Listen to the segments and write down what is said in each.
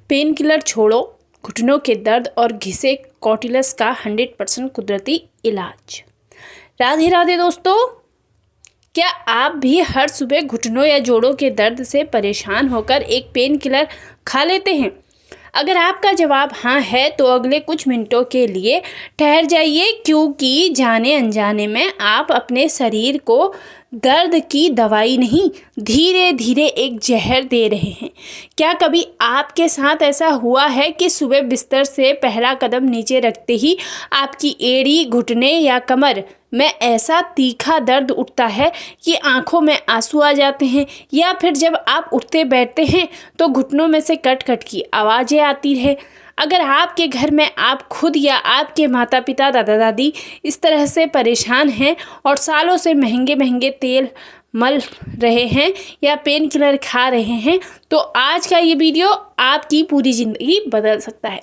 Pain killer छोड़ो, घुटनों के दर्द और घिसे कॉटिलस का 100% कुदरती इलाज। राधे राधे दोस्तों, क्या आप भी हर सुबह घुटनों या जोड़ों के दर्द से परेशान होकर एक पेन किलर खा लेते हैं? अगर आपका जवाब हाँ है तो अगले कुछ मिनटों के लिए ठहर जाइए, क्योंकि जाने अनजाने में आप अपने शरीर को दर्द की दवाई नहीं, धीरे धीरे एक जहर दे रहे हैं। क्या कभी आपके साथ ऐसा हुआ है कि सुबह बिस्तर से पहला कदम नीचे रखते ही आपकी एड़ी, घुटने या कमर में ऐसा तीखा दर्द उठता है कि आंखों में आंसू आ जाते हैं, या फिर जब आप उठते बैठते हैं तो घुटनों में से कट कट की आवाज़ें आती है? अगर आपके घर में आप खुद या आपके माता पिता, दादा दादी इस तरह से परेशान हैं और सालों से महंगे महंगे तेल मल रहे हैं या पेन किलर खा रहे हैं, तो आज का ये वीडियो आपकी पूरी ज़िंदगी बदल सकता है।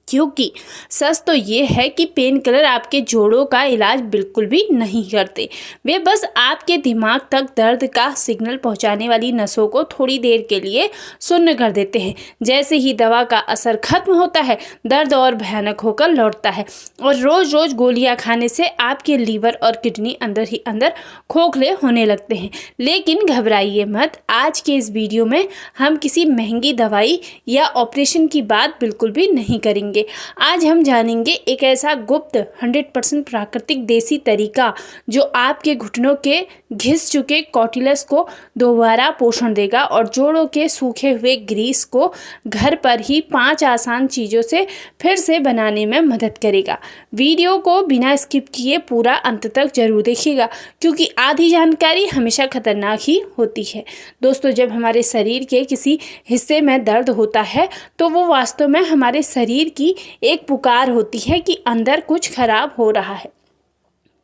क्योंकि सच तो ये है कि पेन किलर आपके जोड़ों का इलाज बिल्कुल भी नहीं करते। वे बस आपके दिमाग तक दर्द का सिग्नल पहुंचाने वाली नसों को थोड़ी देर के लिए सुन्न कर देते हैं। जैसे ही दवा का असर खत्म होता है, दर्द और भयानक होकर लौटता है और रोज़ रोज़ गोलियां खाने से आपके लीवर और किडनी अंदर ही अंदर खोखले होने लगते हैं। लेकिन घबराइए मत, आज के इस वीडियो में हम किसी महंगी दवाई या ऑपरेशन की बात बिल्कुल भी नहीं करेंगे। आज हम जानेंगे एक ऐसा गुप्त 100% प्राकृतिक देसी तरीका जो आपके घुटनों के घिस चुके कॉटिलस को दोबारा पोषण देगा और जोड़ों के सूखे हुए ग्रीस को घर पर ही 5 आसान चीज़ों से फिर से बनाने में मदद करेगा। वीडियो को बिना स्किप किए पूरा अंत तक जरूर देखिएगा, क्योंकि आधी जानकारी हमेशा खतरनाक ही होती है। दोस्तों, जब हमारे शरीर के किसी हिस्से में दर्द होता है तो वो वास्तव में हमारे शरीर की एक पुकार होती है कि अंदर कुछ खराब हो रहा है।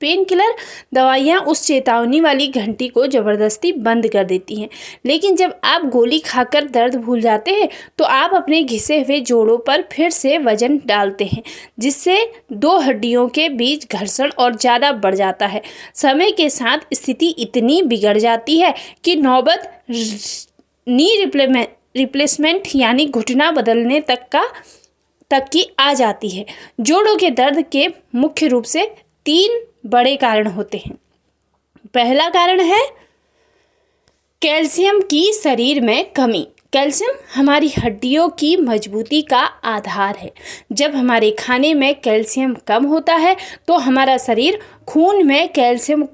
पेन किलर दवाइयाँ उस चेतावनी वाली घंटी को ज़बरदस्ती बंद कर देती हैं। लेकिन जब आप गोली खाकर दर्द भूल जाते हैं तो आप अपने घिसे हुए जोड़ों पर फिर से वजन डालते हैं, जिससे दो हड्डियों के बीच घर्षण और ज़्यादा बढ़ जाता है। समय के साथ स्थिति इतनी बिगड़ जाती है कि नौबत नी रिप्लेसमेंट यानी घुटना बदलने तक की आ जाती है। जोड़ों के दर्द के मुख्य रूप से 3 बड़े कारण होते हैं। पहला कारण है कैल्शियम की शरीर में कमी। कैल्शियम हमारी हड्डियों की मजबूती का आधार है। जब हमारे खाने में कैल्शियम कम होता है तो हमारा शरीर खून में कैल्शियम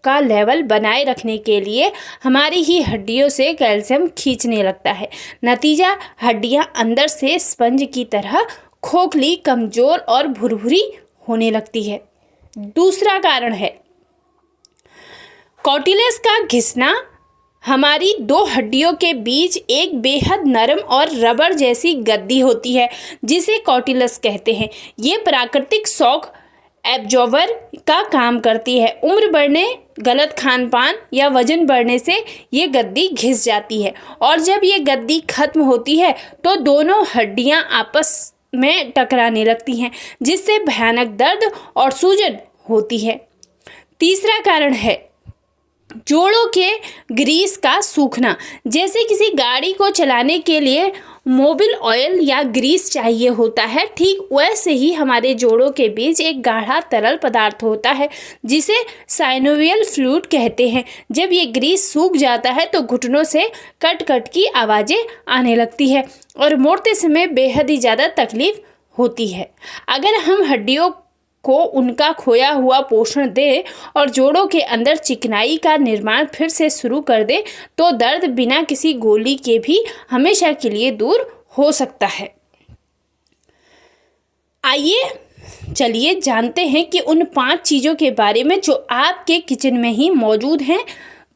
का लेवल बनाए रखने के लिए हमारी ही हड्डियों से कैल्शियम खींचने लगता है। नतीजा, हड्डियां अंदर से स्पंज की तरह खोखली, कमजोर और भुरभुरी होने लगती है। दूसरा कारण है कॉटिलस का घिसना। हमारी 2 हड्डियों के बीच एक बेहद नरम और रबर जैसी गद्दी होती है जिसे कॉटिलस कहते हैं। ये प्राकृतिक शॉक एब्जॉर्बर का काम करती है। उम्र बढ़ने, गलत खान पान या वजन बढ़ने से ये गद्दी घिस जाती है और जब ये गद्दी खत्म होती है तो दोनों हड्डियां आपस में टकराने लगती हैं, जिससे भयानक दर्द और सूजन होती है। तीसरा कारण है जोड़ों के ग्रीस का सूखना। जैसे किसी गाड़ी को चलाने के लिए मोबिल ऑयल या ग्रीस चाहिए होता है, ठीक वैसे ही हमारे जोड़ों के बीच एक गाढ़ा तरल पदार्थ होता है जिसे साइनोवियल फ्लूइड कहते हैं। जब ये ग्रीस सूख जाता है तो घुटनों से कट कट की आवाज़ें आने लगती है और मोड़ते समय बेहद ही ज़्यादा तकलीफ होती है। अगर हम हड्डियों को उनका खोया हुआ पोषण दे और जोड़ों के अंदर चिकनाई का निर्माण फिर से शुरू कर दे तो दर्द बिना किसी गोली के भी हमेशा के लिए दूर हो सकता है। आइए चलिए जानते हैं कि उन 5 चीज़ों के बारे में जो आपके किचन में ही मौजूद हैं,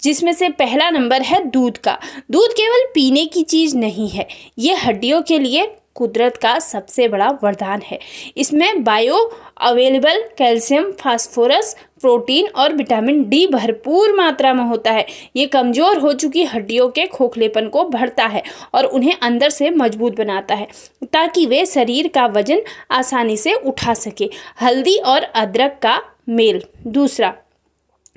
जिसमें से पहला नंबर है दूध का। दूध केवल पीने की चीज़ नहीं है, ये हड्डियों के लिए कुदरत का सबसे बड़ा वरदान है। इसमें bio available calcium, phosphorus, protein और विटामिन डी भरपूर मात्रा में होता है। ये कमज़ोर हो चुकी हड्डियों के खोखलेपन को भरता है और उन्हें अंदर से मजबूत बनाता है ताकि वे शरीर का वजन आसानी से उठा सके। हल्दी और अदरक का मेल। दूसरा,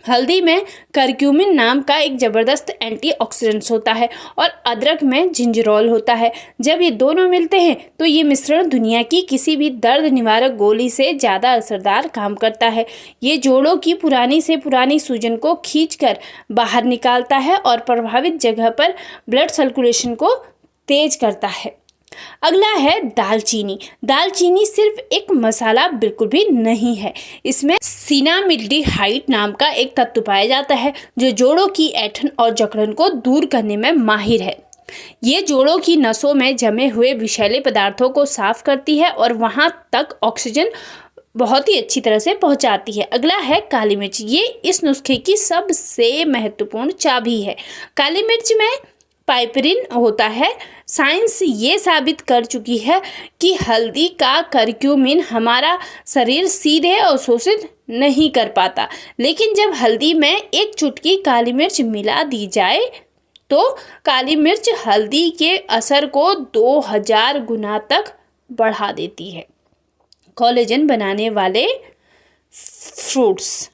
हल्दी में करक्यूमिन नाम का एक ज़बरदस्त एंटीऑक्सीडेंट होता है और अदरक में जिंजरोल होता है। जब ये दोनों मिलते हैं तो ये मिश्रण दुनिया की किसी भी दर्द निवारक गोली से ज़्यादा असरदार काम करता है। ये जोड़ों की पुरानी से पुरानी सूजन को खींचकर बाहर निकालता है और प्रभावित जगह पर ब्लड सर्कुलेशन को तेज करता है। अगला है दालचीनी। दालचीनी सिर्फ एक मसाला बिल्कुल भी नहीं है, इसमें सिनामिल्डिहाइड नाम का एक तत्व पाया जाता है जो जोड़ों की ऐंठन और जकड़न को दूर करने में माहिर है। ये जोड़ों की नसों में जमे हुए विषैले पदार्थों को साफ करती है और वहां तक ऑक्सीजन बहुत ही अच्छी तरह से पहुंचाती है। अगला है काली मिर्च। ये इस नुस्खे की सबसे महत्वपूर्ण चाबी है। काली मिर्च में पाइपरिन होता है। साइंस ये साबित कर चुकी है कि हल्दी का करक्यूमिन हमारा शरीर सीधे अवशोषित नहीं कर पाता, लेकिन जब हल्दी में एक चुटकी काली मिर्च मिला दी जाए तो काली मिर्च हल्दी के असर को 2000 गुना तक बढ़ा देती है। कोलेजन बनाने वाले फ्रूट्स।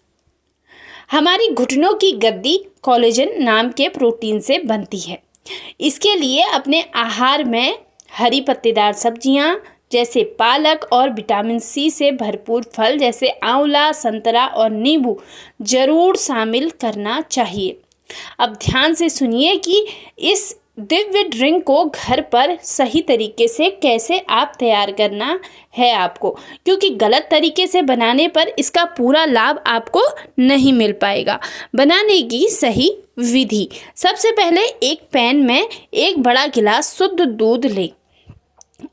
हमारी घुटनों की गद्दी कोलेजन नाम के प्रोटीन से बनती है। इसके लिए अपने आहार में हरी पत्तेदार सब्जियां जैसे पालक और विटामिन सी से भरपूर फल जैसे आंवला, संतरा और नींबू जरूर शामिल करना चाहिए। अब ध्यान से सुनिए कि इस दिव्य ड्रिंक को घर पर सही तरीके से कैसे आप तैयार करना है आपको, क्योंकि गलत तरीके से बनाने पर इसका पूरा लाभ आपको नहीं मिल पाएगा। बनाने की सही विधि। सबसे पहले एक पैन में एक बड़ा गिलास शुद्ध दूध लें।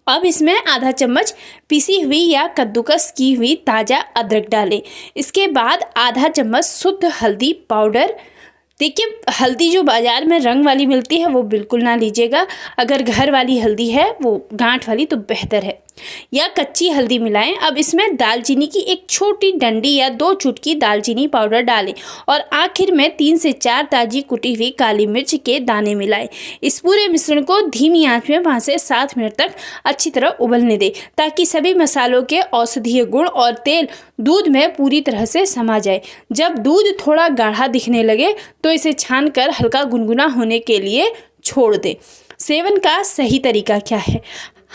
अब इसमें आधा चम्मच पिसी हुई या कद्दूकस की हुई ताज़ा अदरक डालें। इसके बाद आधा चम्मच शुद्ध हल्दी पाउडर। देखिए, हल्दी जो बाज़ार में रंग वाली मिलती है वो बिल्कुल ना लीजिएगा। अगर घर वाली हल्दी है, वो गांठ वाली, तो बेहतर है, या कच्ची हल्दी मिलाएं। अब इसमें दालचीनी की एक छोटी डंडी या 2 चुटकी दालचीनी पाउडर डालें और आखिर में 3 से 4 ताज़ी कुटी हुई काली मिर्च के दाने मिलाएं। इस पूरे मिश्रण को धीमी आंच में 5 से 7 मिनट तक अच्छी तरह उबलने दें ताकि सभी मसालों के औषधीय गुण और तेल दूध में पूरी तरह से समा जाए। जब दूध थोड़ा गाढ़ा दिखने लगे तो इसे छानकर हल्का गुनगुना होने के लिए छोड़ दें। सेवन का सही तरीका क्या है?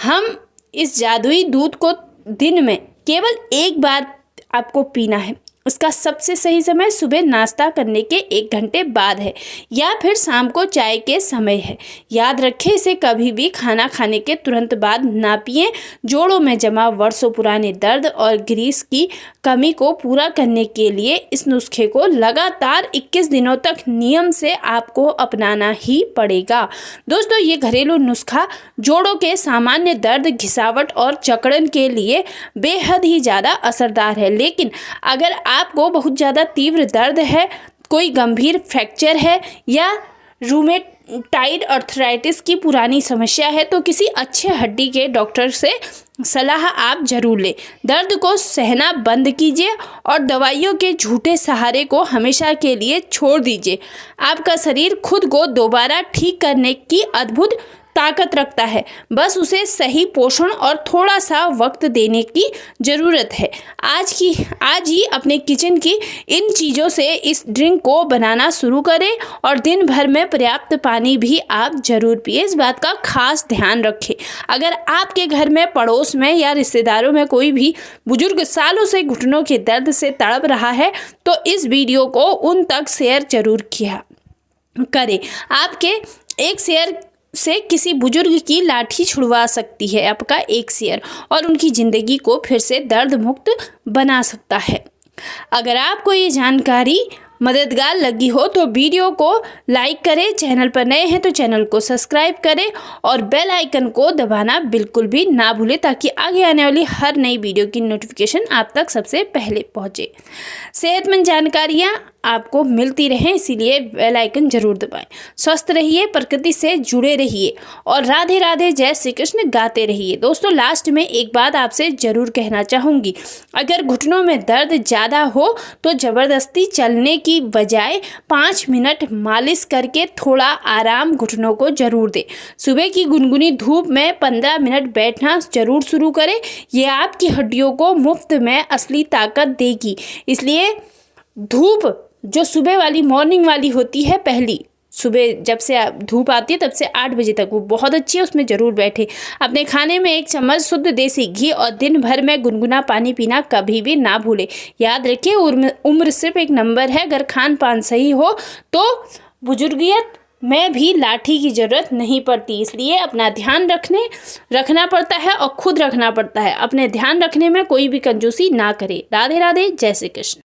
हम इस जादुई दूध को दिन में केवल एक बार आपको पीना है। उसका सबसे सही समय सुबह नाश्ता करने के 1 घंटे बाद है या फिर शाम को चाय के समय है। याद रखें, इसे कभी भी खाना खाने के तुरंत बाद ना पिएं। जोड़ों में जमा वर्षों पुराने दर्द और ग्रीस की कमी को पूरा करने के लिए इस नुस्खे को लगातार 21 दिनों तक नियम से आपको अपनाना ही पड़ेगा। दोस्तों, ये घरेलू नुस्खा जोड़ों के सामान्य दर्द, घिसावट और जकड़न के लिए बेहद ही ज़्यादा असरदार है। लेकिन अगर आपको बहुत ज़्यादा तीव्र दर्द है, कोई गंभीर फ्रैक्चर है या रूमेटाइड अर्थराइटिस की पुरानी समस्या है तो किसी अच्छे हड्डी के डॉक्टर से सलाह आप जरूर लें। दर्द को सहना बंद कीजिए और दवाइयों के झूठे सहारे को हमेशा के लिए छोड़ दीजिए। आपका शरीर खुद को दोबारा ठीक करने की अद्भुत ताकत रखता है, बस उसे सही पोषण और थोड़ा सा वक्त देने की ज़रूरत है। आज ही अपने किचन की इन चीज़ों से इस ड्रिंक को बनाना शुरू करें और दिन भर में पर्याप्त पानी भी आप ज़रूर पिए। इस बात का खास ध्यान रखें। अगर आपके घर में, पड़ोस में या रिश्तेदारों में कोई भी बुजुर्ग सालों से घुटनों के दर्द से तड़प रहा है तो इस वीडियो को उन तक शेयर जरूर किया करें। आपके एक शेयर से किसी बुजुर्ग की लाठी छुड़वा सकती है आपका एक शेयर, और उनकी ज़िंदगी को फिर से दर्द मुक्त बना सकता है। अगर आपको ये जानकारी मददगार लगी हो तो वीडियो को लाइक करें, चैनल पर नए हैं तो चैनल को सब्सक्राइब करें और बेल आइकन को दबाना बिल्कुल भी ना भूलें ताकि आगे आने वाली हर नई वीडियो की नोटिफिकेशन आप तक सबसे पहले पहुंचे। सेहतमंद जानकारियाँ आपको मिलती रहें, इसीलिए बेल आइकन जरूर दबाएं। स्वस्थ रहिए, प्रकृति से जुड़े रहिए और राधे राधे, जय श्री कृष्ण गाते रहिए। दोस्तों, लास्ट में एक बात आपसे ज़रूर कहना चाहूँगी, अगर घुटनों में दर्द ज़्यादा हो तो ज़बरदस्ती चलने की बजाय 5 मिनट मालिश करके थोड़ा आराम घुटनों को जरूर दें। सुबह की गुनगुनी धूप में 15 मिनट बैठना जरूर शुरू करें। ये आपकी हड्डियों को मुफ्त में असली ताकत देगी, इसलिए धूप जो सुबह वाली मॉर्निंग वाली होती है, पहली सुबह जब से धूप आती है तब से 8 बजे तक, वो बहुत अच्छी है, उसमें ज़रूर बैठे। अपने खाने में 1 चम्मच शुद्ध देसी घी और दिन भर में गुनगुना पानी पीना कभी भी ना भूलें। याद रखिए, उम्र सिर्फ एक नंबर है। अगर खान पान सही हो तो बुजुर्गियत में भी लाठी की ज़रूरत नहीं पड़ती। इसलिए अपना ध्यान रखना पड़ता है और खुद रखना पड़ता है। अपने ध्यान रखने में कोई भी कंजूसी ना करे। राधे राधे, जय श्री कृष्ण।